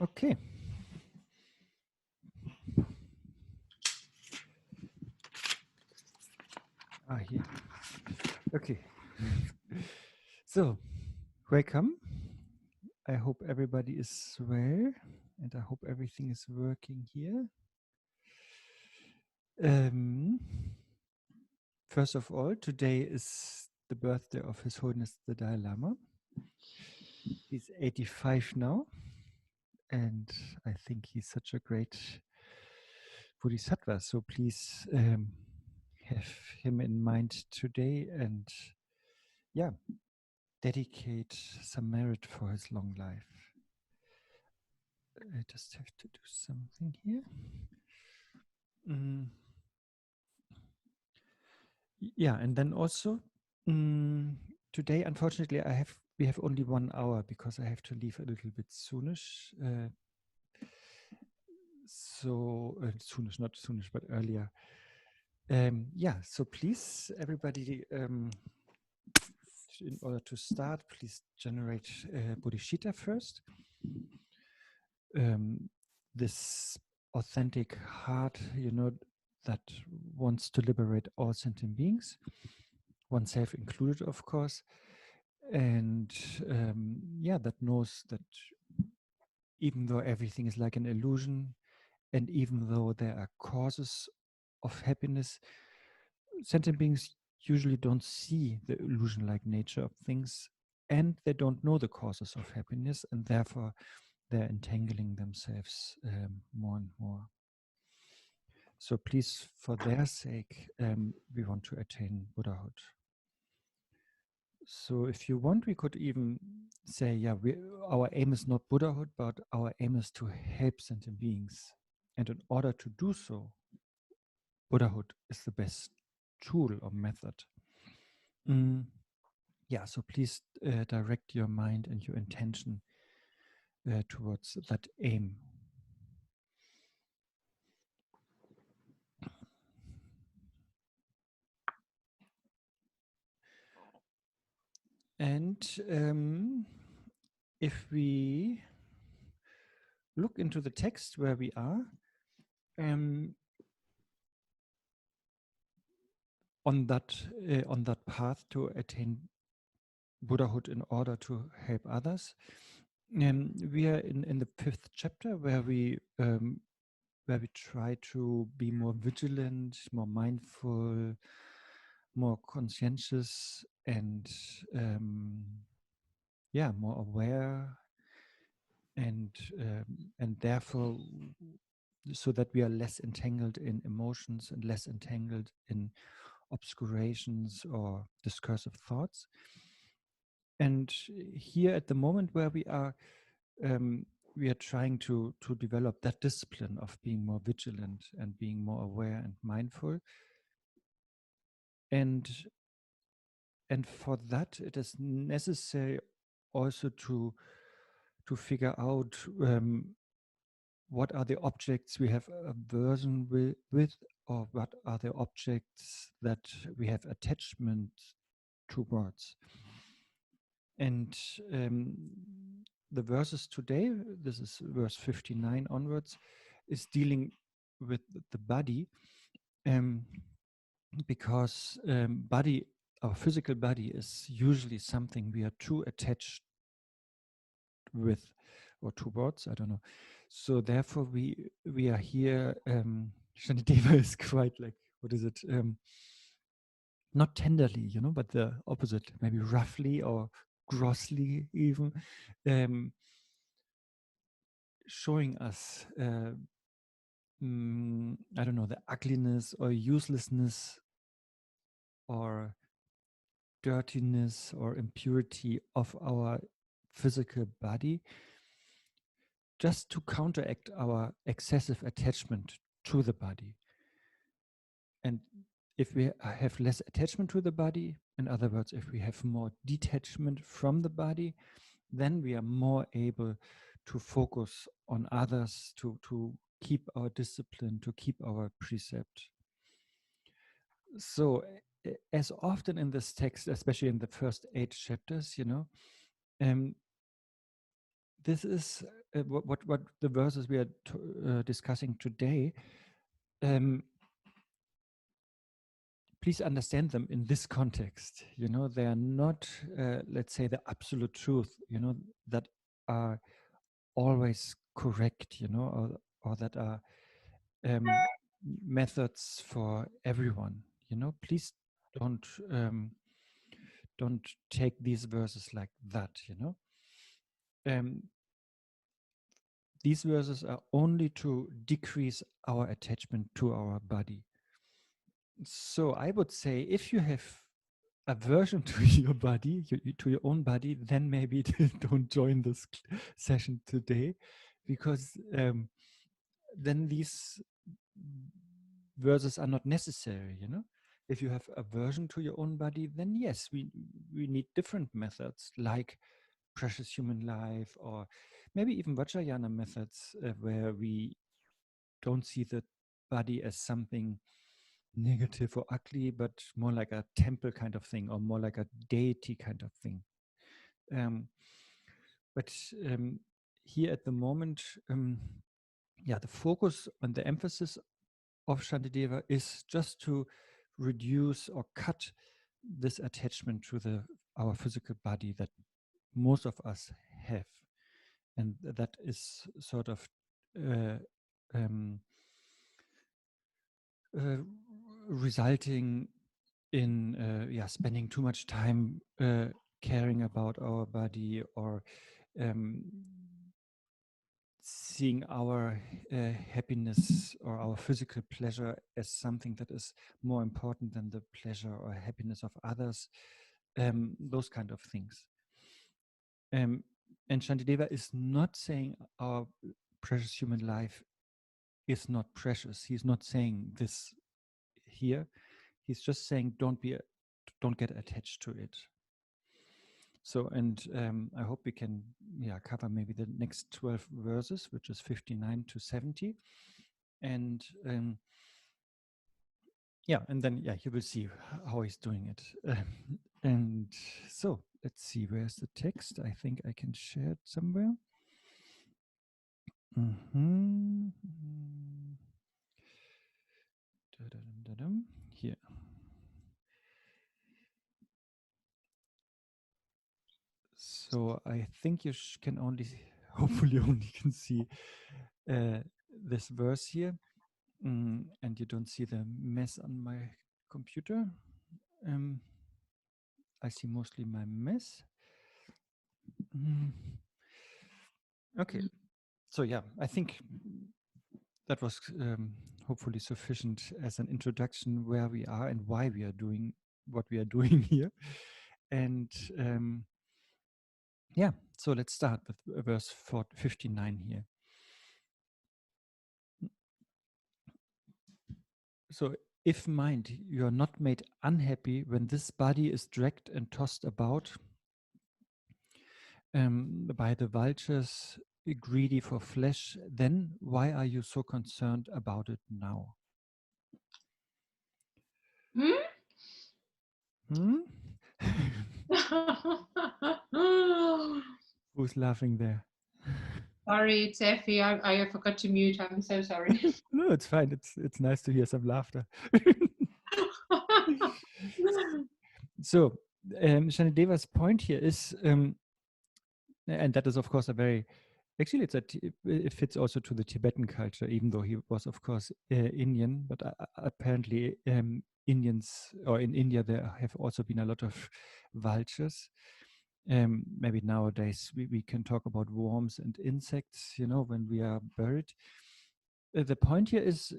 Okay. Here. Okay. So, welcome. I hope everybody is well, and I hope everything is working here. First of all, today is the birthday of His Holiness the Dalai Lama. He's 85 now, and I think he's such a great Bodhisattva. So please have him in mind today, and yeah, dedicate some merit for his long life. I just have to do something here. Yeah, and then also today, unfortunately, we have only 1 hour because I have to leave a little bit soonish. Soonish, not soonish, but earlier. Yeah, so please, everybody, in order to start, please generate bodhicitta first. This authentic heart, that wants to liberate all sentient beings, oneself included, of course, and that knows that even though everything is like an illusion, and even though there are causes of happiness, sentient beings usually don't see the illusion-like nature of things, and they don't know the causes of happiness, and therefore they're entangling themselves more and more. So please, for their sake, we want to attain Buddhahood. So if you want, we could even say, yeah, our aim is not Buddhahood, but our aim is to help sentient beings. And in order to do so, Buddhahood is the best tool or method. Yeah, so please direct your mind and your intention towards that aim. And if we look into the text where we are, on that path to attain Buddhahood in order to help others, we are in the 5th chapter where we try to be more vigilant, more mindful, more conscientious, and more aware, and therefore, so that we are less entangled in emotions and less entangled in obscurations or discursive thoughts. And here at the moment where we are trying to develop that discipline of being more vigilant and being more aware and mindful. And for that, it is necessary also to figure out what are the objects we have aversion with, or what are the objects that we have attachment towards. And the verses today, this is verse 59 onwards, is dealing with the body, because our physical body is usually something we are too attached with or towards, I don't know. So therefore we are here, Shantideva is quite like, what is it? Not tenderly, but the opposite, maybe roughly or grossly even, showing us, I don't know, the ugliness or uselessness or dirtiness or impurity of our physical body, just to counteract our excessive attachment to the body. And if we have less attachment to the body, in other words, if we have more detachment from the body, then we are more able to focus on others, to keep our discipline, to keep our precept. So as often in this text, especially in the first 8 chapters, this is what the verses we are discussing today. Please understand them in this context. You know, they are not, let's say, the absolute truth. You know, that are always correct. You know, or that are methods for everyone. You know, please don't take these verses like that. You know. These verses are only to decrease our attachment to our body. So I would say if you have aversion to your body, to your own body, then maybe don't join this session today, because then these verses are not necessary, you know. If you have aversion to your own body, then yes, we need different methods like precious human life, or maybe even Vajrayana methods, where we don't see the body as something negative or ugly, but more like a temple kind of thing, or more like a deity kind of thing. But here at the moment, the focus and the emphasis of Shantideva is just to reduce or cut this attachment to our physical body that most of us have, and that is sort of resulting in spending too much time caring about our body, or seeing our happiness or our physical pleasure as something that is more important than the pleasure or happiness of others, those kind of things. And Shantideva is not saying our precious human life is not precious. He's not saying this here. He's just saying don't get attached to it. So, and I hope we can cover maybe the next 12 verses, which is 59 to 70. And and then you will see how he's doing it. And so let's see, where's the text? I think I can share it somewhere. Here. So I think you can only, hopefully only can see this verse here, and you don't see the mess on my computer. I see mostly my mess. Okay, so I think that was hopefully sufficient as an introduction where we are and why we are doing what we are doing here. And so let's start with verse 59 here. So, if mind, you are not made unhappy when this body is dragged and tossed about by the vultures greedy for flesh, then why are you so concerned about it now? Who's laughing there? Sorry, it's Effie. I forgot to mute. I'm so sorry. No, it's fine. It's nice to hear some laughter. So, Shanideva's point here is, and that is of course actually it fits also to the Tibetan culture, even though he was of course Indian, but apparently Indians, or in India there have also been a lot of vultures. Maybe nowadays we can talk about worms and insects, you know, when we are buried. The point here is,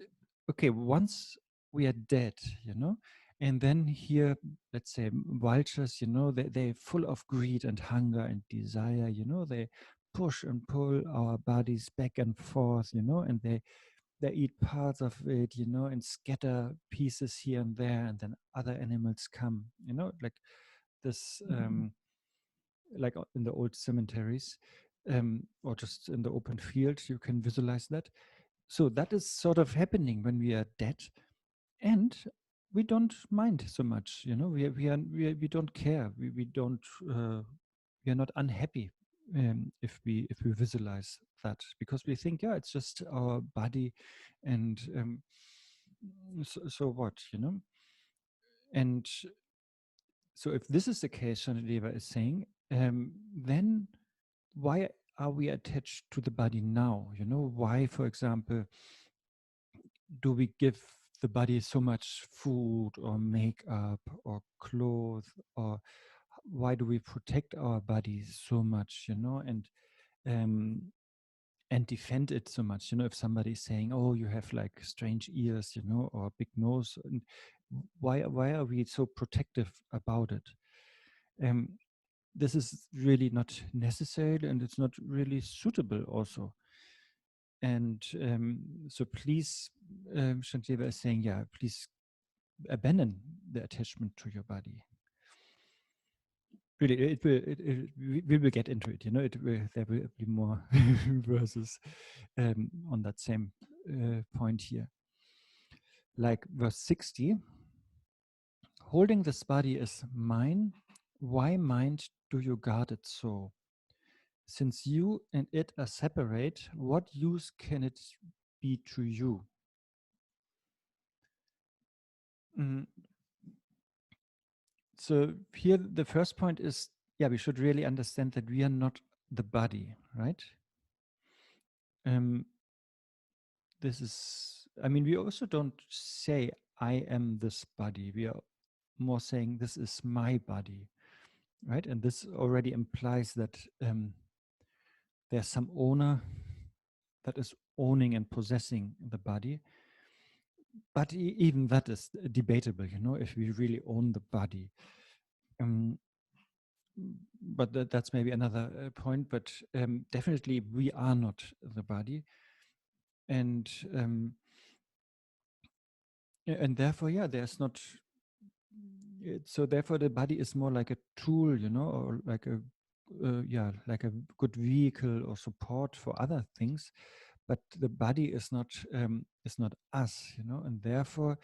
okay, once we are dead, you know, and then here, let's say vultures, you know, they're full of greed and hunger and desire, you know, they push and pull our bodies back and forth, you know, and they eat parts of it, you know, and scatter pieces here and there, and then other animals come, you know, like this, like in the old cemeteries, or just in the open field, you can visualize that. So that is sort of happening when we are dead, and we don't mind so much, you know. We don't care. We don't. We are not unhappy if we visualize that, because we think, yeah, it's just our body, and so what, you know? And so if this is the case, Shantideva is saying, then why are we attached to the body now? You know, why, for example, do we give the body so much food or makeup or clothes, or why do we protect our bodies so much, you know, and defend it so much? You know, if somebody is saying, oh, you have like strange ears, you know, or big nose, and why are we so protective about it? This is really not necessary, and it's not really suitable also. And so please, Shantideva is saying, yeah, please abandon the attachment to your body. Really, we will get into it, you know, there will be more verses on that same point here. Like verse 60, holding this body as mine, why mind do you guard it so? Since you and it are separate, what use can it be to you? So here the first point is, yeah, we should really understand that we are not the body, right? This is, I mean, we also don't say, I am this body. We are more saying, this is my body, right? And this already implies that there's some owner that is owning and possessing the body. But even that is debatable, you know, if we really own the body. But that's maybe another point. But definitely we are not the body. And therefore, yeah, there's not, so therefore the body is more like a tool, you know, or like a, like a good vehicle or support for other things. But the body is not us, you know, and therefore,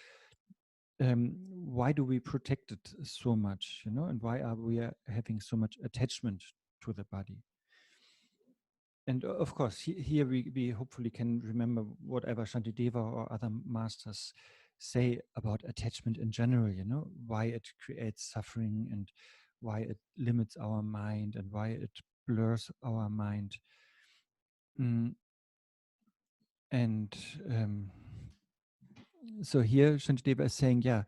why do we protect it so much, you know, and why are we having so much attachment to the body? And of course, here we hopefully can remember whatever Shantideva or other masters say about attachment in general, you know, why it creates suffering and why it limits our mind and why it blurs our mind. And so here Shantideva is saying, yeah,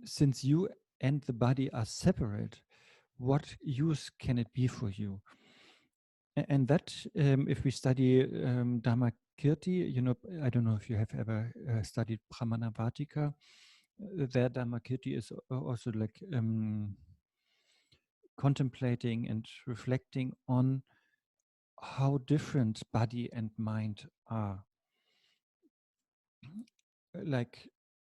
since you and the body are separate, what use can it be for you? And that, if we study Dharmakirti, you know, I don't know if you have ever studied Pramanavartika, their Dharmakirti is also like contemplating and reflecting on how different body and mind are. Like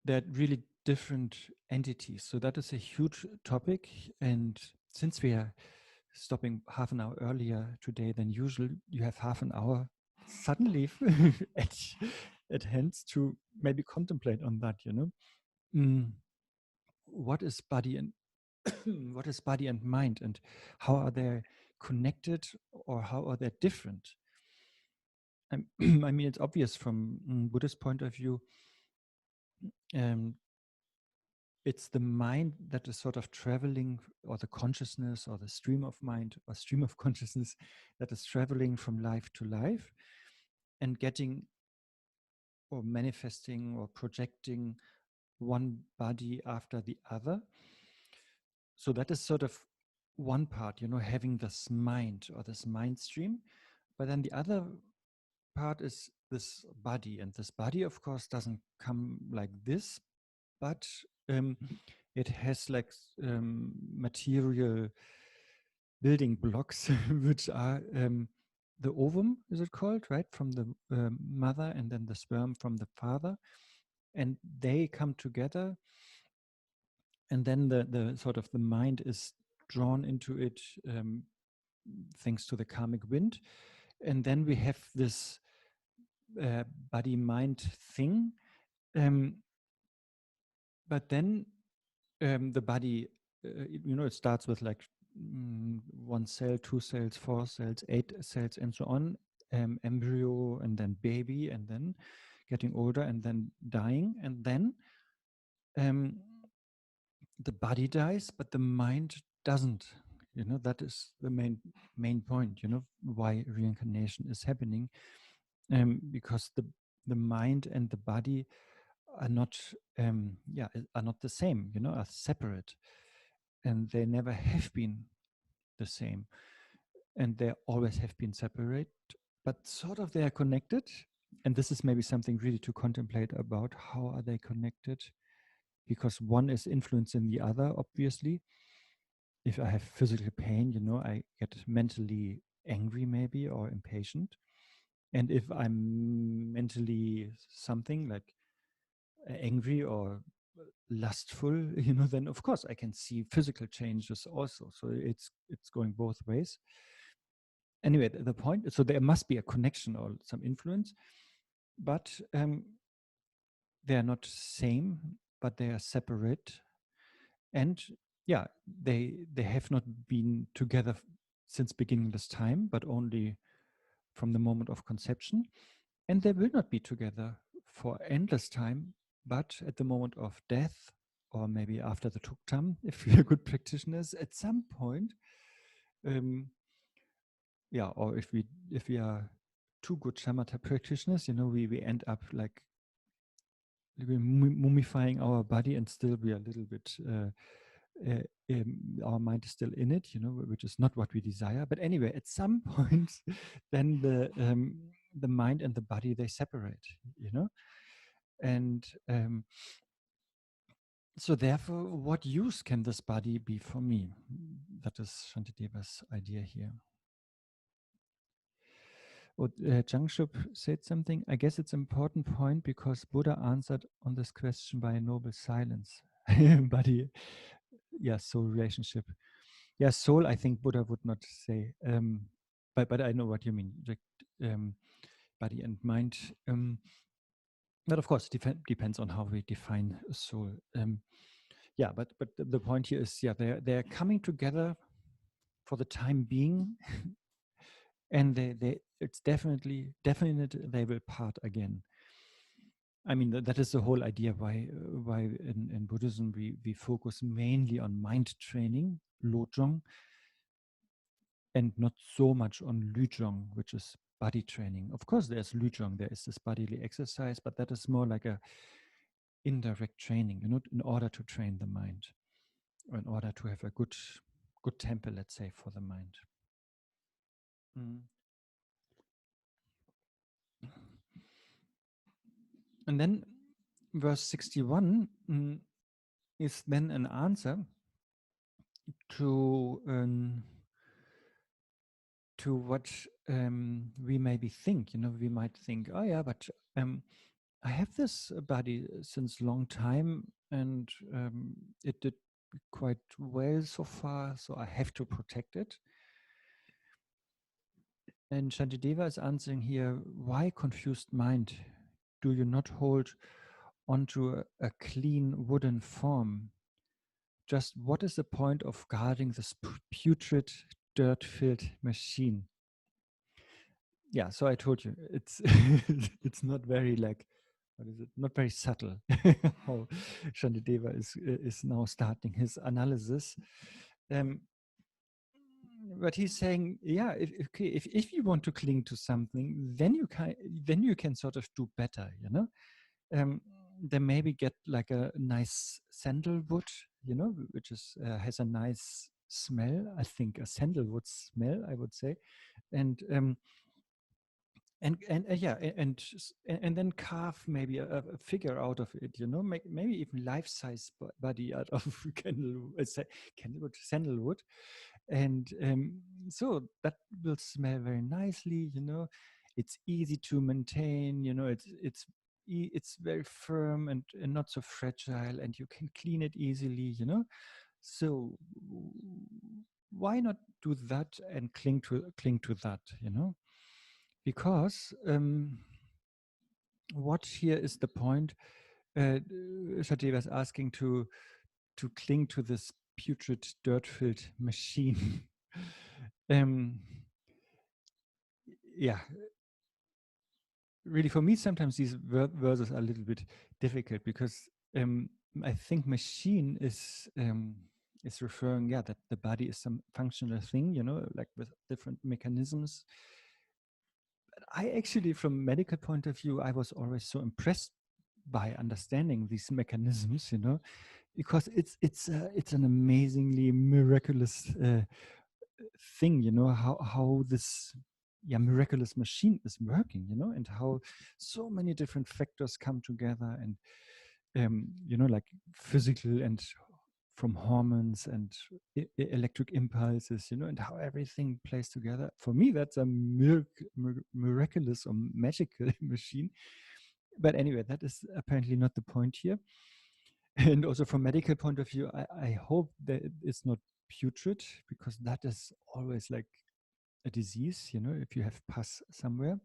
they're really different entities. So that is a huge topic. And since we are stopping half an hour earlier today than usual, you have half an hour suddenly at hand to maybe contemplate on that, you know. What is body and what is body and mind, and how are they connected, or how are they different? I mean, it's obvious from Buddhist point of view. It's the mind that is sort of traveling, or the consciousness, or the stream of mind, or stream of consciousness that is traveling from life to life and getting or manifesting or projecting one body after the other. So that is sort of one part, you know, having this mind or this mind stream. But then the other part is this body. And this body, of course, doesn't come like this, but it has like material building blocks, which are the ovum, is it called, right? From the mother, and then the sperm from the father. And they come together. And then the sort of the mind is drawn into it thanks to the karmic wind. And then we have this body-mind thing. But then the body it starts with like 1 cell, 2 cells, 4 cells, 8 cells, and so on, embryo, and then baby, and then getting older, and then dying, and then the body dies, but the mind doesn't. That is the main point, why reincarnation is happening, because the mind and the body are not the same, are separate, and they never have been the same, and they always have been separate, but sort of they are connected. And this is maybe something really to contemplate about. How are they connected? Because one is influencing the other, obviously. If I have physical pain, I get mentally angry maybe, or impatient. And if I'm mentally something like angry or lustful, then of course I can see physical changes also. So it's going both ways. Anyway, the point, so there must be a connection or some influence, but they are not same, but they are separate. And yeah, they have not been together since beginningless time, but only from the moment of conception. And they will not be together for endless time, but at the moment of death, or maybe after the Tuktam, if we are good practitioners, at some point, or if we are too good shamatha practitioners, we end up like mummifying our body, and still we are a little bit, our mind is still in it, which is not what we desire. But anyway, at some point, then the mind and the body, they separate, and so therefore, what use can this body be for me? That is Shantideva's idea here. Jangshub said something. I guess it's an important point because Buddha answered on this question by a noble silence. Body, soul relationship. Soul, I think Buddha would not say. But I know what you mean. Body and mind. But of course, depends on how we define soul. But the point here is, they're coming together for the time being, and it's definite they will part again. I mean, that is the whole idea why in Buddhism we focus mainly on mind training, lojong, and not so much on lujong, which is body training. Of course, there's lujong, there is this bodily exercise, but that is more like a indirect training, in order to train the mind, or in order to have a good temper, let's say, for the mind. And then verse 61 is then an answer to what we maybe think. We might think, oh yeah, but I have this body since long time, and it did quite well so far, so I have to protect it. And Shantideva is answering here, why confused mind? Do you not hold onto a clean wooden form? Just what is the point of guarding this putrid, dirt-filled machine? Yeah, so I told you, it's it's not very not very subtle how Shantideva is now starting his analysis. But he's saying, if you want to cling to something, then you can sort of do better, then maybe get like a nice sandalwood, which has a nice smell. I think a sandalwood smell, I would say, and then carve maybe a figure out of it, maybe even life-size body out of sandalwood, and so that will smell very nicely. It's easy to maintain. It's very firm and not so fragile, and you can clean it easily. So why not do that and cling to that? Because what here is the point? Shantideva is asking to cling to this putrid, dirt-filled machine. um, yeah, really, for me, sometimes these verses are a little bit difficult because I think machine is referring, that the body is some functional thing, like with different mechanisms. But I actually, from medical point of view, I was always so impressed by understanding these mechanisms, because it's an amazingly miraculous thing, how this miraculous machine is working, and how so many different factors come together, and like physical and from hormones and electric impulses, and how everything plays together. For me, that's a miraculous or magical machine. But anyway, that is apparently not the point here. And also from medical point of view, I hope that it's not putrid, because that is always like a disease, if you have pus somewhere.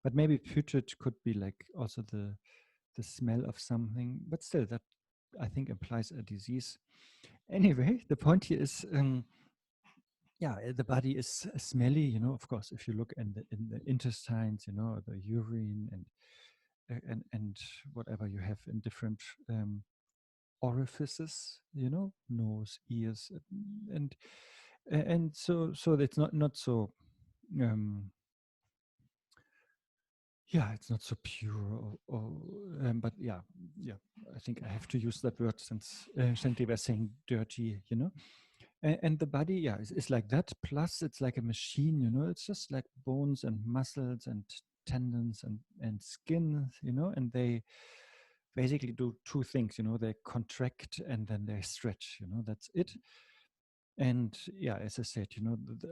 But maybe putrid could be like also the smell of something, but still that I think implies a disease. Anyway, the point here is, the body is smelly, of course, if you look in the intestines, the urine and whatever you have in different orifices, nose, ears, and so it's not so it's not so pure, but I think I have to use that word since Shantideva was saying dirty, and the body is like that, plus it's like a machine, it's just like bones and muscles and tendons and skin, and they basically do two things, they contract and then they stretch, that's it. And as I said,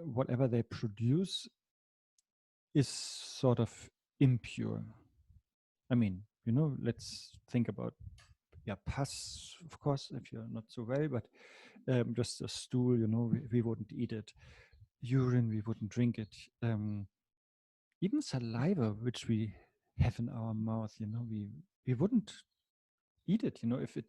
whatever they produce is sort of impure. I mean, let's think about pus, of course, if you're not so well, but just a stool, we wouldn't eat it. Urine, we wouldn't drink it. Even saliva, which we have in our mouth, we wouldn't eat it, if it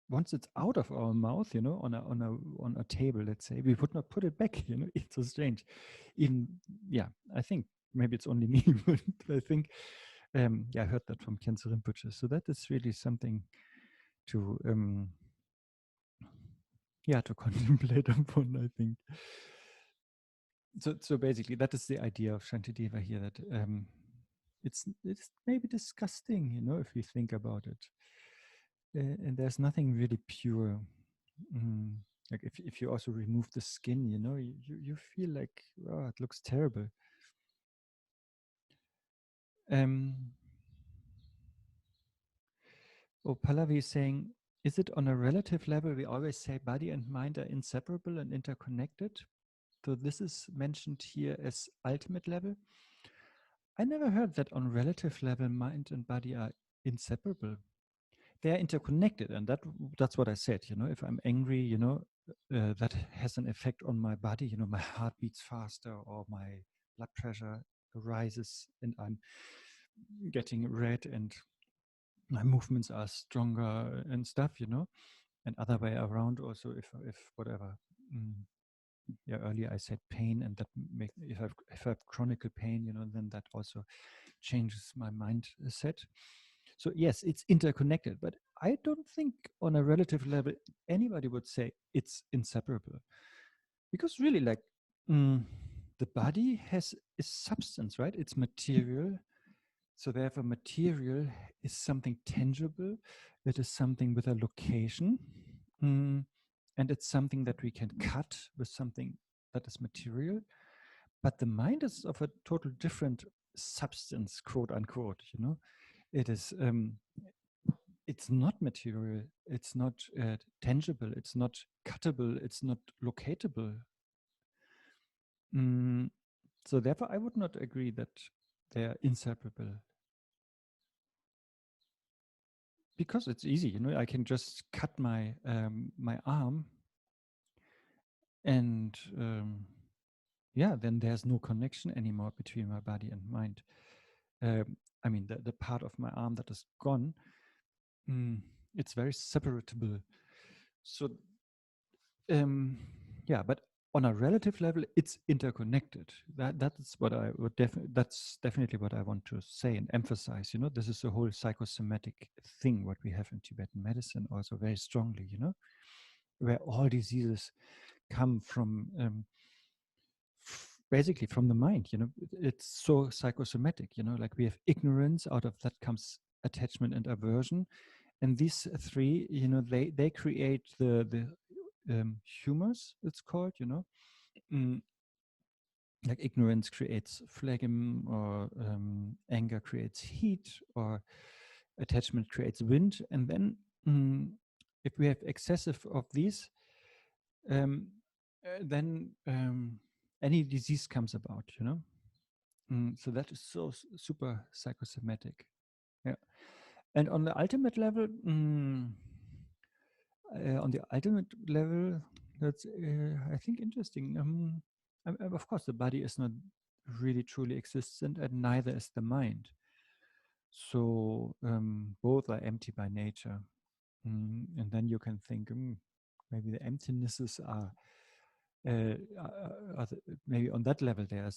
once it's out of our mouth, on a table, let's say, we would not put it back. It's so strange. Even I think maybe it's only me, but I think I heard that from Khyentse Rinpoche. So that is really something to to contemplate upon, I think. So basically, that is the idea of Shantideva here, that it's maybe disgusting, if we think about it. And there's nothing really pure. Like if you also remove the skin, you feel like, oh, it looks terrible. Pallavi is saying, is it on a relative level? We always say body and mind are inseparable and interconnected. So this is mentioned here as ultimate level. I never heard that on relative level, mind and body are inseparable. They are interconnected, and that's what I said. If I'm angry, that has an effect on my body. My heart beats faster, or my blood pressure rises, and I'm getting red, and my movements are stronger and stuff. And other way around also. If whatever. Earlier I said pain, and that if I have chronic pain, then that also changes my mindset. So yes, it's interconnected, but I don't think on a relative level anybody would say it's inseparable, because really, like, the body is substance, right? It's material. So therefore, material is something tangible. It is something with a location. And it's something that we can cut with something that is material. But the mind is of a total different substance, quote unquote, It is, it's not material, it's not tangible, it's not cuttable, it's not locatable. So therefore, I would not agree that they are inseparable. Because it's easy, I can just cut my my arm, and then there's no connection anymore between my body and mind. I mean, the part of my arm that is gone, it's very separatable. So yeah, but on a relative level, it's interconnected. That's what I would that's definitely what I want to say and emphasize. You know, this is a whole psychosomatic thing what we have in Tibetan medicine also very strongly. You know, where all diseases come from basically from the mind. You know, it's so psychosomatic. You know, like we have ignorance, out of that comes attachment and aversion, and these three, you know, they create the humors, it's called, you know. Mm, like ignorance creates phlegm, or anger creates heat, or attachment creates wind. And then if we have excessive of these, then any disease comes about, you know. So that is so super psychosomatic. Yeah. And on the ultimate level, that's I think interesting. Of course, the body is not really truly existent, and neither is the mind. So both are empty by nature. And then you can think, maybe the emptinesses are, maybe on that level they are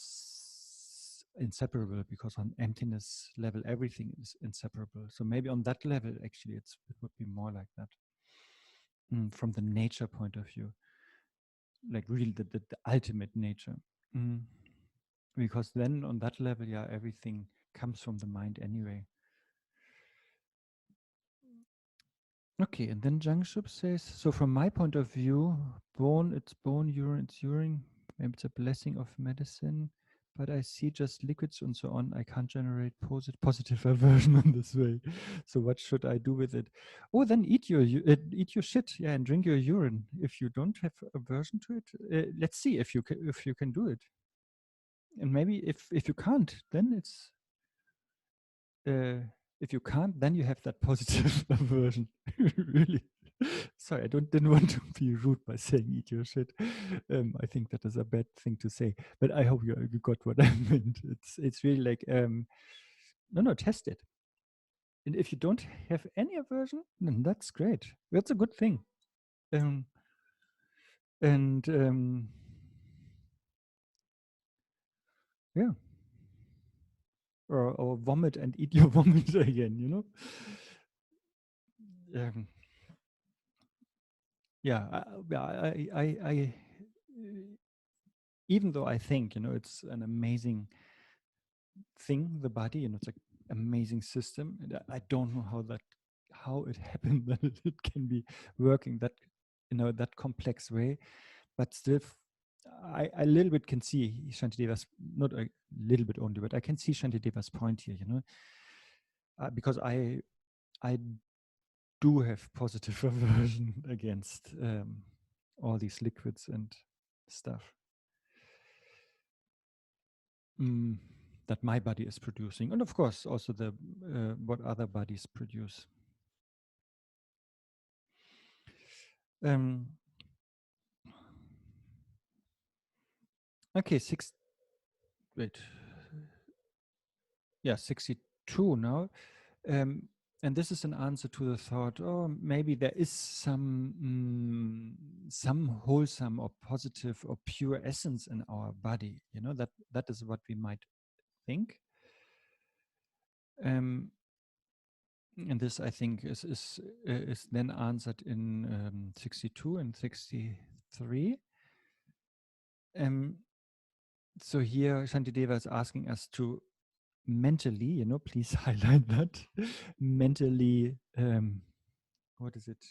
inseparable, because on emptiness level everything is inseparable. So maybe on that level, actually, it would be more like that. From the nature point of view, like really the ultimate nature. Because then on that level, yeah, everything comes from the mind anyway. Okay, and then Jangshub says, so from my point of view, bone, it's bone, urine, it's urine. Maybe it's a blessing of medicine, but I see just liquids and so on. I can't generate positive aversion in this way. So what should I do with it? Oh, then eat your shit, yeah, and drink your urine. If you don't have aversion to it, let's see if you can do it. And maybe if you can't, then it's if you can't, then you have that positive aversion. Really. Sorry, I didn't want to be rude by saying eat your shit. I think that is a bad thing to say, but I hope you got what I meant. It's really like no, test it. And if you don't have any aversion, then that's great. That's a good thing. And yeah, or vomit and eat your vomit again, you know. Yeah, I even though I think, you know, it's an amazing thing, the body, you know, it's an amazing system. And I don't know how it happened that it can be working that, you know, that complex way. But still, I a little bit can see Shantideva's, not a little bit only, but I can see Shantideva's point here, you know, because I do have positive aversion against all these liquids and stuff that my body is producing, and of course also the what other bodies produce. Okay, 62 now. And this is an answer to the thought, oh, maybe there is some wholesome or positive or pure essence in our body. You know, that is what we might think. And this, I think, is then answered in 62 and 63. So here Shantideva is asking us to mentally, you know, please highlight that, mentally, what is it?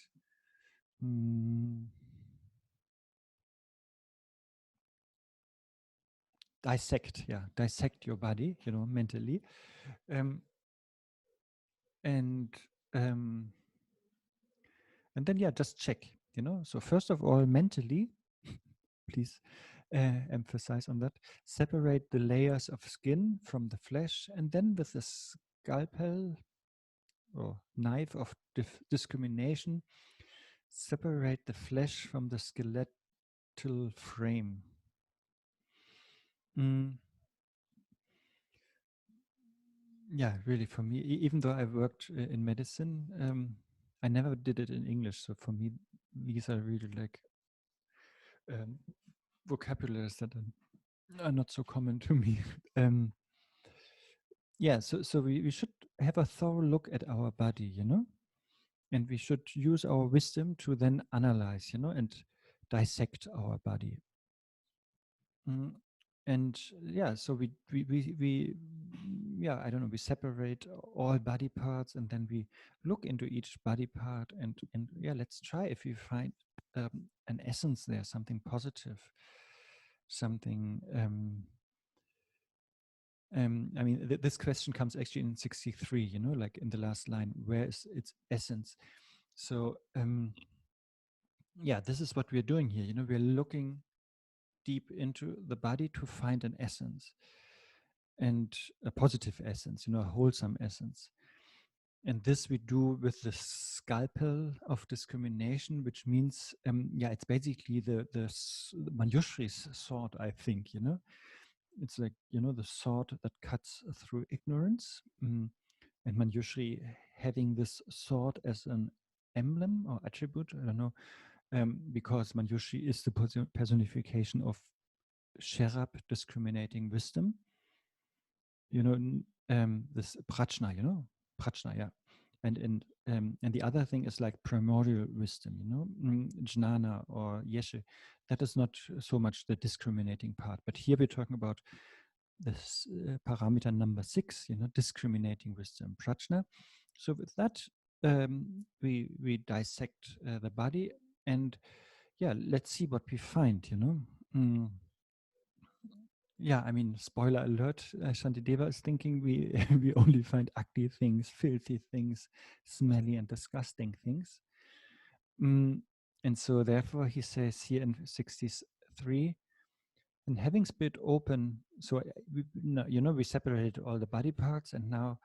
Dissect your body, you know, mentally. And then, yeah, just check, you know. So first of all, mentally, please emphasize on that. Separate the layers of skin from the flesh, and then with a scalpel or knife of discrimination, separate the flesh from the skeletal frame. Yeah, really, for me, even though I've worked in medicine, I never did it in English, so for me, these are really like vocabularies that are not so common to me. Yeah, so we should have a thorough look at our body, and we should use our wisdom to then analyze, and dissect our body. And yeah, so we yeah, I don't know, we separate all body parts, and then we look into each body part, and yeah, let's try if we find an essence there, something positive, something I mean, this question comes actually in 63, like in the last line, where is its essence? So yeah, this is what we're doing here. We're looking deep into the body to find an essence, and a positive essence, a wholesome essence. And this we do with the scalpel of discrimination, which means, yeah, it's basically the Manjushri's sword, I think, It's like, the sword that cuts through ignorance. And Manjushri having this sword as an emblem or attribute, I don't know, because Manjushri is the personification of Sherab, discriminating wisdom. This prajna, prajna, yeah. And the other thing is like primordial wisdom, jnana or yeshe. That is not so much the discriminating part, but here we're talking about this parameter number 6, discriminating wisdom, prajna. So with that, we dissect the body, and yeah, let's see what we find, Yeah, I mean, spoiler alert, Shantideva is thinking we we only find ugly things, filthy things, smelly and disgusting things. And so therefore he says here in 63, and having split open, so we separated all the body parts, and now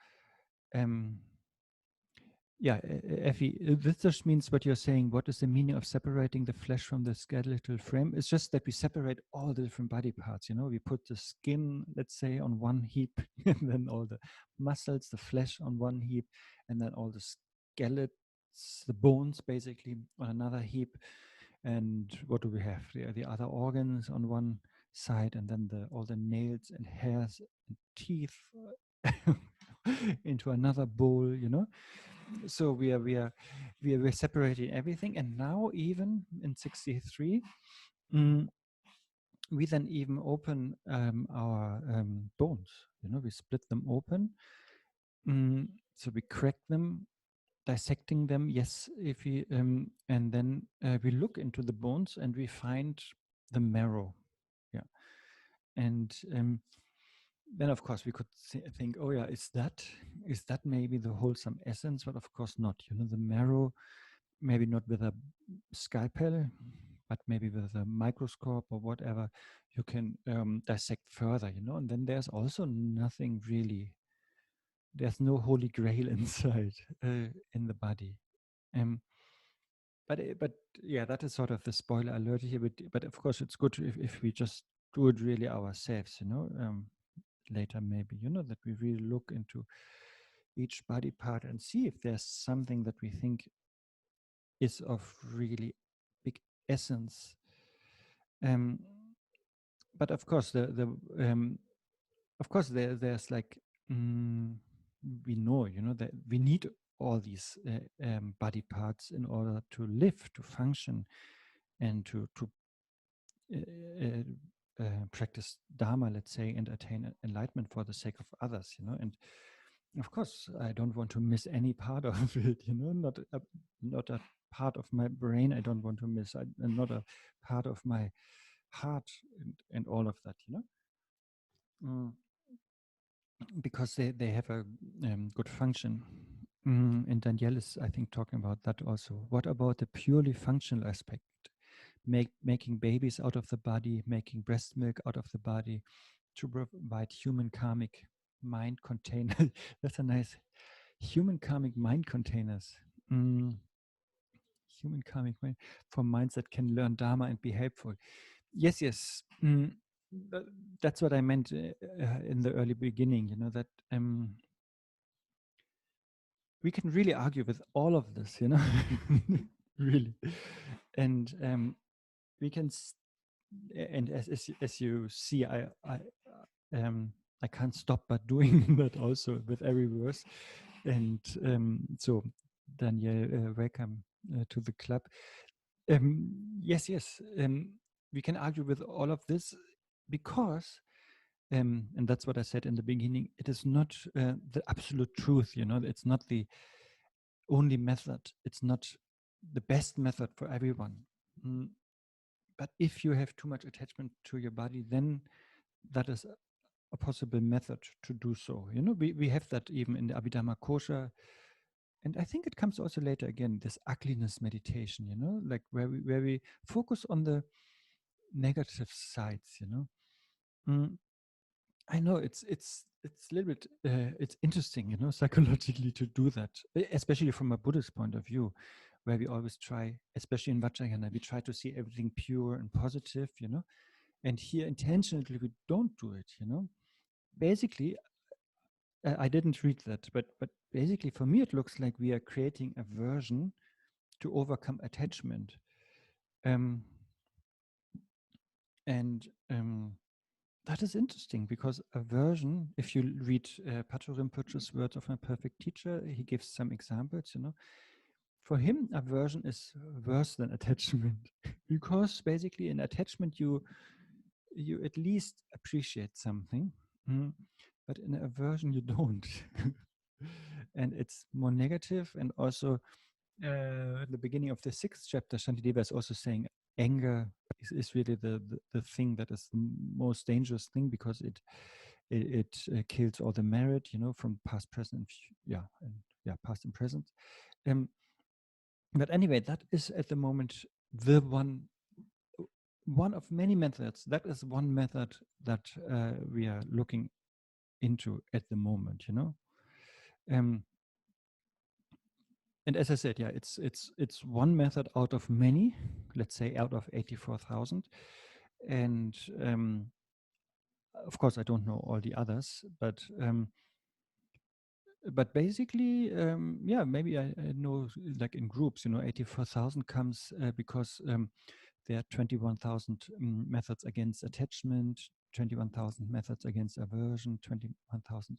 yeah, Effie, this just means what you're saying. What is the meaning of separating the flesh from the skeletal frame? It's just that we separate all the different body parts. We put the skin, let's say, on one heap, and then all the muscles, the flesh on one heap, and then all the skeletons, the bones, basically, on another heap. And what do we have? The other organs on one side, and then all the nails and hairs and teeth into another bowl. So we're separating everything, and now even in 63, we then even open our bones. We split them open, so we crack them, dissecting them. Yes, if we and then we look into the bones, and we find the marrow. Yeah, and then of course we could think, oh yeah, is that maybe the wholesome essence? But of course not. The marrow, maybe not with a scalpel, but maybe with a microscope or whatever, you can dissect further, and then there's also nothing really, there's no holy grail inside in the body. But yeah, that is sort of the spoiler alert here, but of course it's good if we just do it really ourselves, later maybe, that we really look into each body part and see if there's something that we think is of really big essence. But of course, there's like we know, that we need all these body parts in order to live, to function, and to practice Dharma, let's say, and attain enlightenment for the sake of others, and of course, I don't want to miss any part of it, not a part of my brain I don't want to miss, and not a part of my heart, and all of that, because they have a good function. And Danielle is, I think, talking about that also. What about the purely functional aspect? Making babies out of the body, making breast milk out of the body, to provide human karmic mind container. That's a nice human karmic mind containers. Human karmic mind for minds that can learn Dharma and be helpful. Yes. That's what I meant in the early beginning. That we can really argue with all of this, really. And we can, and as you see, I can't stop but doing that also with every verse. And so, Daniel, welcome to the club. Yes, we can argue with all of this because, and that's what I said in the beginning, it is not the absolute truth, it's not the only method, it's not the best method for everyone. But if you have too much attachment to your body, then that is a possible method to do so. We have that even in the Abhidhamma Kosha. And I think it comes also later again, this ugliness meditation, like where we focus on the negative sides, I know it's a little bit it's interesting, psychologically to do that, especially from a Buddhist point of view, where we always try, especially in Vajrayana, we try to see everything pure and positive, and here intentionally we don't do it, Basically, I didn't read that, but basically for me it looks like we are creating a version to overcome attachment, and that is interesting because aversion, if you read Patrul Rinpoche's Words of a Perfect Teacher, he gives some examples, For him, aversion is worse than attachment because basically in attachment you at least appreciate something, but in aversion you don't. And it's more negative. And also at the beginning of the 6th chapter, Shantideva is also saying anger is really the thing that is the most dangerous thing because it kills all the merit, from past, present, past and present. But anyway, that is at the moment the one of many methods. That is one method that we are looking into at the moment, and as I said, it's one method out of many, let's say out of 84,000. And of course, I don't know all the others, but basically, maybe I know, like in groups, 84,000 comes because there are 21,000 methods against attachment, 21,000 methods against aversion, 21,000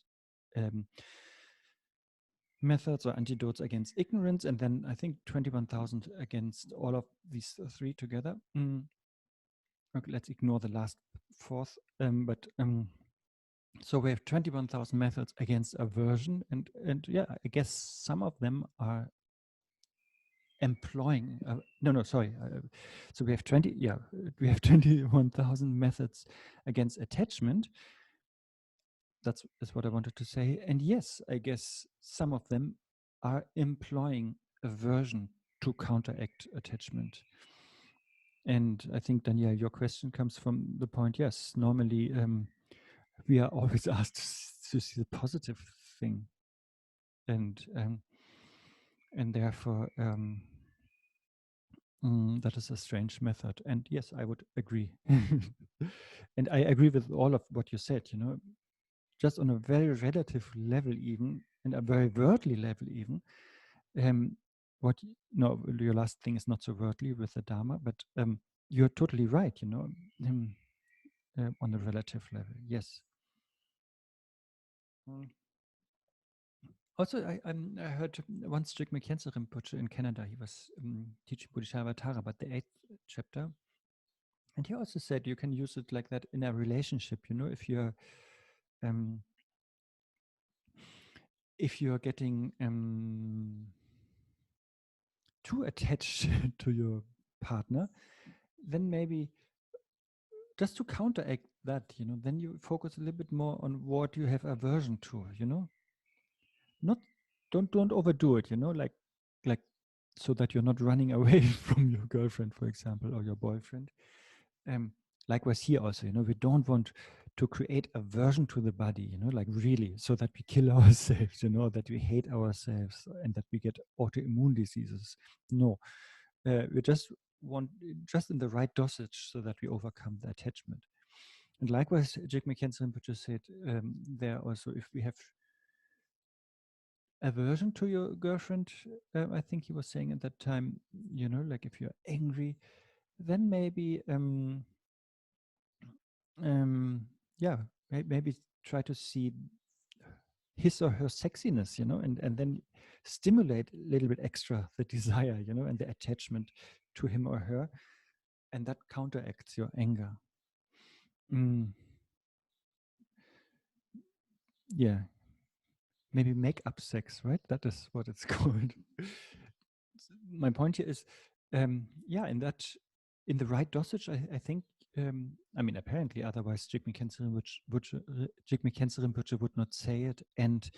methods or antidotes against ignorance, and then I think 21,000 against all of these three together. Okay, let's ignore the last fourth, so we have 21,000 methods against aversion, and I guess some of them are employing. So we have 21,000 methods against attachment. That's what I wanted to say. And yes, I guess some of them are employing aversion to counteract attachment. And I think, Danielle, your question comes from the point, yes, normally we are always asked to see the positive thing. And therefore, that is a strange method. And yes, I would agree. And I agree with all of what you said, just on a very relative level even, and a very worldly level even. Your last thing is not so worldly with the Dharma, but you're totally right, on a relative level, yes. Also, I heard once Khyentse Rinpoche in Canada, he was teaching Bodhicaryavatara about the 8th chapter. And he also said you can use it like that in a relationship, if you're getting too attached to your partner, then maybe just to counteract that, then you focus a little bit more on what you have aversion to, don't overdo it, like so that you're not running away from your girlfriend, for example, or your boyfriend. Likewise here also, we don't want to create aversion to the body, like really, so that we kill ourselves, that we hate ourselves and that we get autoimmune diseases. No, we just want in the right dosage so that we overcome the attachment. And likewise, Khyentse Rinpoche said there also, if we have aversion to your girlfriend. I think he was saying at that time, like if you're angry, then maybe, yeah, maybe try to see his or her sexiness, and then stimulate a little bit extra the desire, and the attachment to him or her, and that counteracts your anger. Yeah, maybe make up sex, right? That is what it's called. My point here is, in the right dosage, I think, apparently, otherwise Jigme Khyentse Rinpoche would not say it, and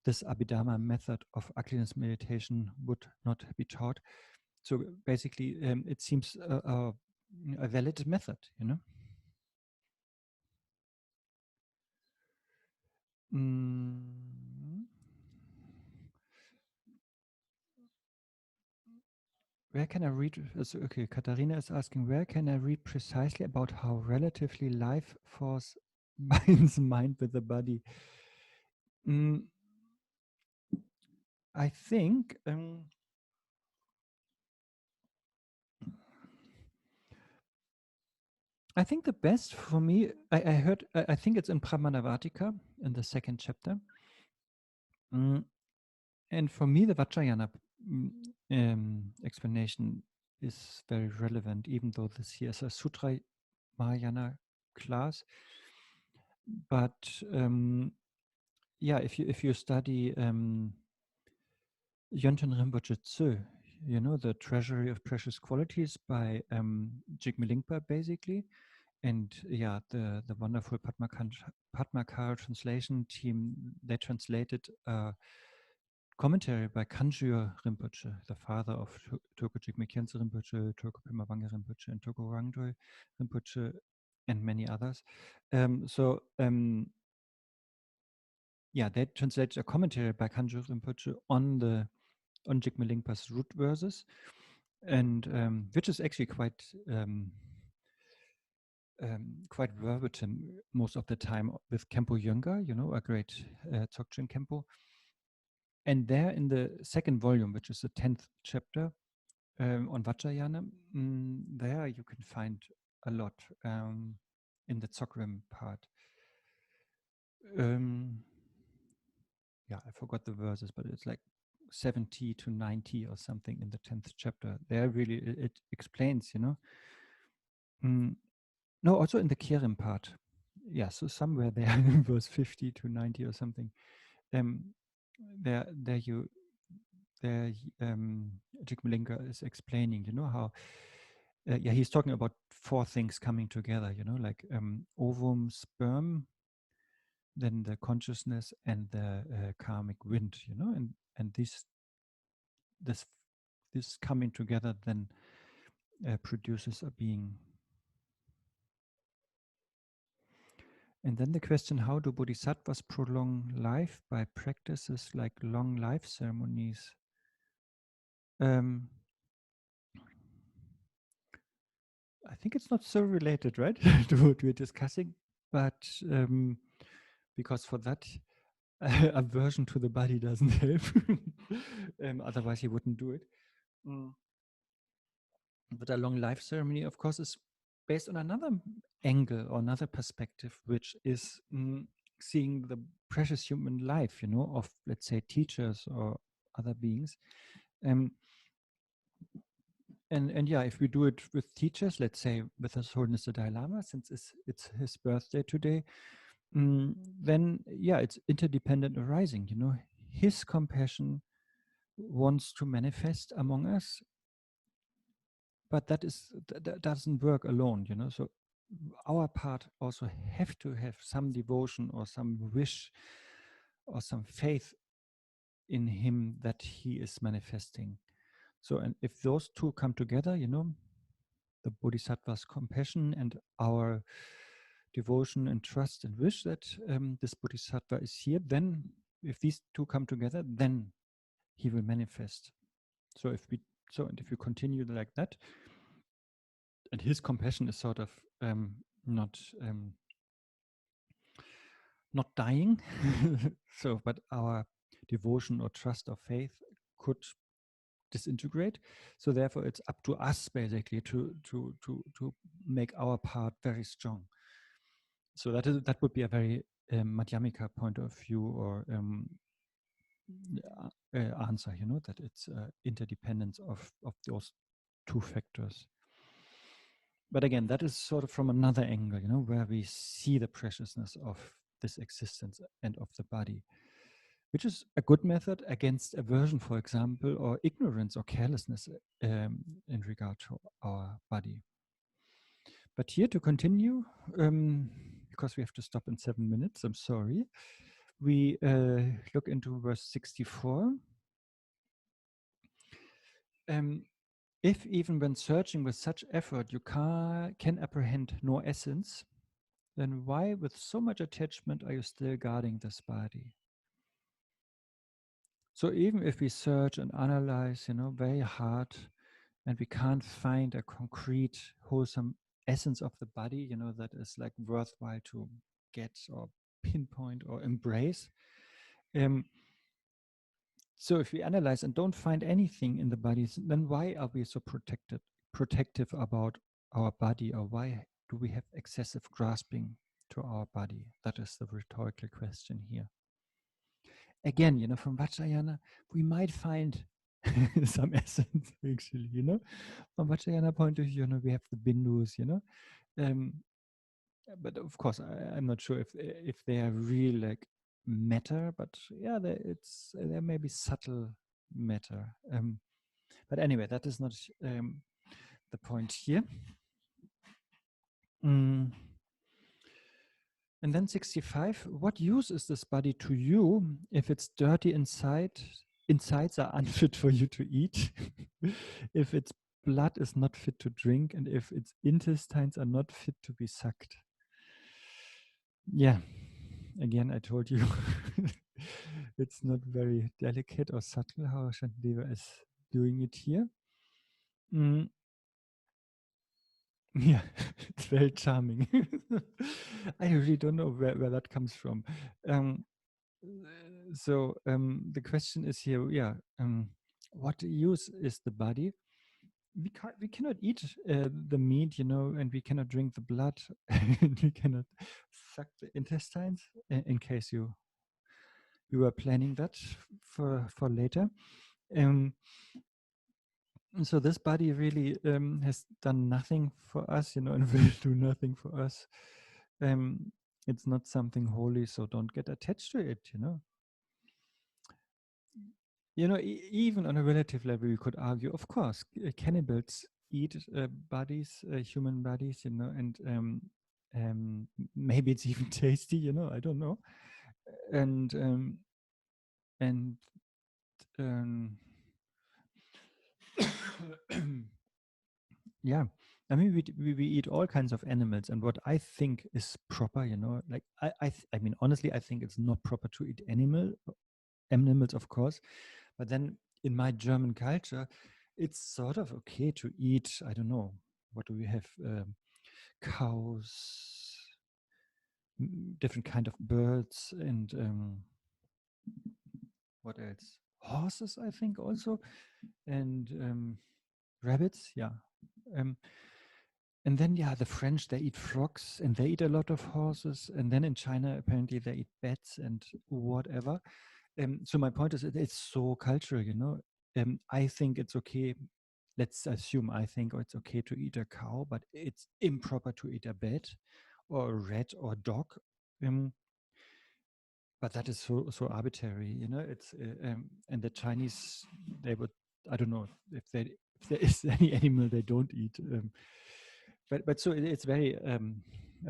this Abhidharma method of ugliness meditation would not be taught. So basically, it seems a valid method, Where can I read? Okay, Katharina is asking, where can I read precisely about how relatively life force binds mind with the body? I think the best for me, I heard, I think it's in Pramanavartika in the second chapter. And for me, the Vajrayana explanation is very relevant, even though this here is a Sutra Mahayana class. But if you study Yönten Rinpoche Tzu, the Treasury of Precious Qualities by Jigme Lingpa, basically, and the wonderful Padmakar translation team, they translated commentary by Kangyur Rinpoche, the father of Tulku Jigme Khyentse Rinpoche, Tulku Pema Wange Rinpoche, and Tulku Rangdol Rinpoche, and many others. They translated a commentary by Kangyur Rinpoche on Jigme Lingpa's root verses, and which is actually quite verbatim most of the time with Khenpo Yönga, a great Dzogchen Khenpo. And there in the second volume, which is the 10th chapter on Vajrayana, there you can find a lot in the Dzogchen part. I forgot the verses, but it's like 70 to 90 or something in the 10th chapter. There really it explains, no, also in the Khyentse part. Yeah, so somewhere there in verse 50 to 90 or something. Jigme Lingpa is explaining, how he's talking about four things coming together, like ovum, sperm, then the consciousness and the karmic wind, and this coming together then produces a being. And then the question, how do bodhisattvas prolong life by practices like long life ceremonies? I think it's not so related, right, to what we're discussing, but because for that, aversion to the body doesn't help. Otherwise, he wouldn't do it. But a long life ceremony, of course, is based on another angle or another perspective, which is seeing the precious human life, of, let's say, teachers or other beings. If we do it with teachers, let's say with His Holiness the Dalai Lama, since it's his birthday today, then it's interdependent arising. His compassion wants to manifest among us, but that doesn't work alone. So our part also have to have some devotion or some wish or some faith in him that he is manifesting. So, and if those two come together, the Bodhisattva's compassion and our devotion and trust and wish that this Bodhisattva is here, then if these two come together, then he will manifest. So if we continue like that, and his compassion is sort of not dying, so but our devotion or trust or faith could disintegrate. So therefore it's up to us basically to make our part very strong. So that would be a very Madhyamika point of view or answer, you know, that it's interdependence of those two factors. But again, that is sort of from another angle, you know, where we see the preciousness of this existence and of the body, which is a good method against aversion, for example, or ignorance or carelessness in regard to our body. But here to continue, because we have to stop in 7 minutes, I'm sorry, we look into verse 64. If even when searching with such effort you can apprehend no essence, then why with so much attachment are you still guarding this body? So even if we search and analyze, you know, very hard, and we can't find a concrete, wholesome essence of the body, you know, that is like worthwhile to get or pinpoint or embrace. So if we analyze and don't find anything in the bodies, then why are we so protective about our body, or why do we have excessive grasping to our body? That is the rhetorical question here. Again, you know, from Vajrayana, we might find some essence, actually, you know. From Vajrayana point of view, you know, we have the bindus, you know. But of course, I'm not sure if they are real like matter, but yeah, there may be subtle matter. But anyway, that is not the point here. And then 65, what use is this body to you if it's dirty inside, insides are unfit for you to eat, if its blood is not fit to drink, and if its intestines are not fit to be sucked? Yeah, again, I told you it's not very delicate or subtle how Shantideva is doing it here. Yeah, it's very charming. I really don't know where that comes from. So the question is here, yeah, what use is the body? We cannot eat the meat, you know, and we cannot drink the blood, and we cannot suck the intestines. In case you were planning that for later. So this body really has done nothing for us, you know, and will do nothing for us. It's not something holy, so don't get attached to it, you know. You know, even on a relative level, you could argue, of course, cannibals eat bodies, human bodies, you know, and maybe it's even tasty, you know, I don't know. And yeah, I mean, we eat all kinds of animals, and what I think is proper, you know, like I mean, honestly, I think it's not proper to eat animals, of course, but then in my German culture, it's sort of okay to eat, I don't know, what do we have? Cows, different kind of birds, and what else? Horses, I think, also, and rabbits, yeah. And then, yeah, the French, they eat frogs, and they eat a lot of horses. And then in China, apparently, they eat bats and whatever. So my point is, it's so cultural, you know. I think it's okay. Let's assume I think it's okay to eat a cow, but it's improper to eat a bat or a rat or a dog. But that is so arbitrary, you know. It's and the Chinese, they would, I don't know if there is any animal they don't eat. But so it's very I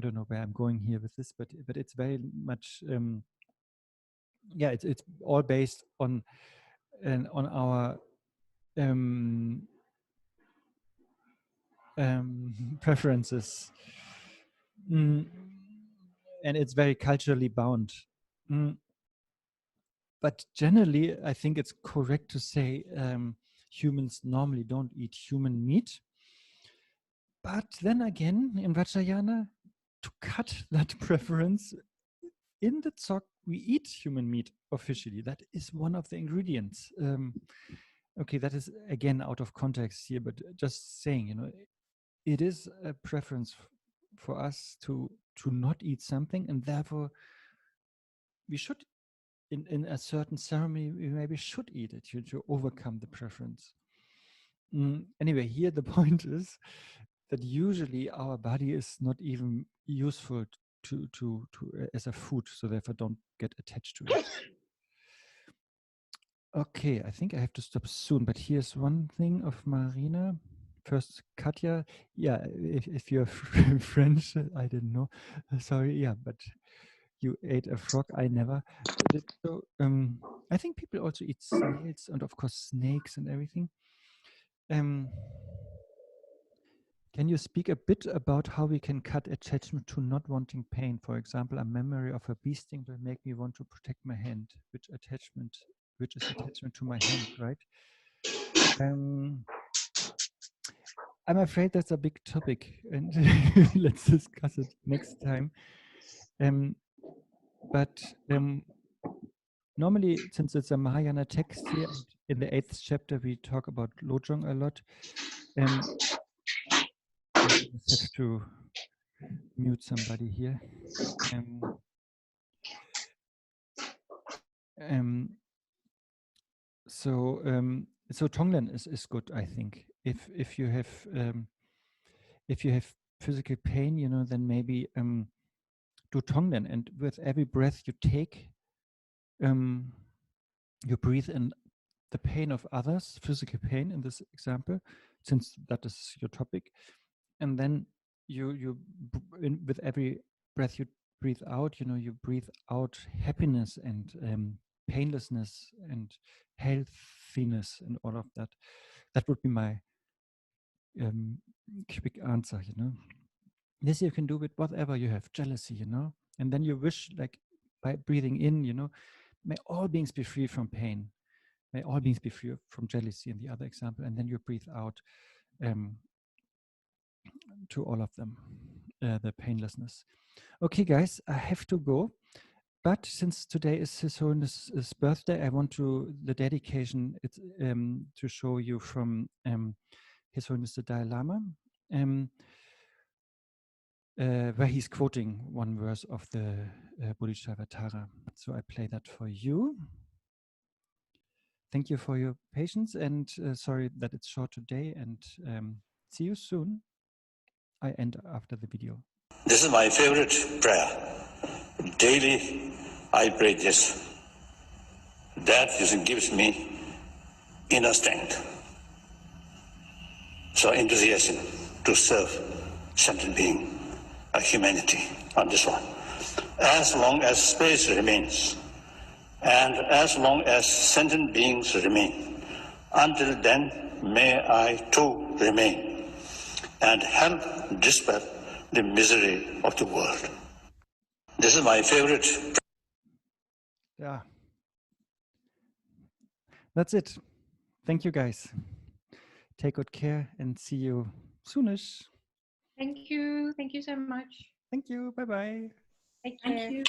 don't know where I'm going here with this, but it's very much yeah, it's all based on our preferences, and it's very culturally bound. But generally, I think it's correct to say humans normally don't eat human meat. But then again, in Vajrayana, to cut that preference, in the Dzog we eat human meat officially. That is one of the ingredients. Okay, that is again out of context here, but just saying, you know, it is a preference for us to not eat something, and therefore we should, in a certain ceremony, we maybe should eat it to overcome the preference. Anyway, here the point is that usually our body is not even useful to as a food, so therefore don't get attached to it. Okay, I think I have to stop soon, but here's one thing of Marina. First, Katja. Yeah, if you're French, I didn't know. Sorry, yeah, but you ate a frog. I never did. So, I think people also eat snails and, of course, snakes and everything. Can you speak a bit about how we can cut attachment to not wanting pain? For example, a memory of a bee sting will make me want to protect my hand. Which is attachment to my hand, right? I'm afraid that's a big topic, and let's discuss it next time. Normally, since it's a Mahayana text here, and in the 8th chapter, we talk about Lojong a lot. I just have to mute somebody here. So Tonglen is good, I think. If you have physical pain, you know, then maybe do Tonglen, and with every breath you take, you breathe in the pain of others, physical pain in this example, since that is your topic, and then with every breath you breathe out, you know, you breathe out happiness and painlessness and healthiness and all of that. That would be my quick answer, you know. This you can do with whatever you have, jealousy, you know, and then you wish, like, by breathing in, you know, may all beings be free from pain. May all beings be free from jealousy in the other example, and then you breathe out to all of them, the painlessness. Okay, guys, I have to go. But since today is His Holiness's birthday, I want the dedication to show you from His Holiness the Dalai Lama, where he's quoting one verse of the Bodhicaryavatara. So I play that for you. Thank you for your patience, and sorry that it's short today, and see you soon. I end after the video. This is my favorite prayer. Daily I pray this. That gives me inner strength. So enthusiasm to serve sentient being, humanity on this one. As long as space remains, and as long as sentient beings remain, until then may I too remain and help dispel the misery of the world. This is my favorite. Yeah. That's it. Thank you, guys. Take good care and see you soonish. Thank you. Thank you so much. Thank you. Bye-bye. Take care. Thank you.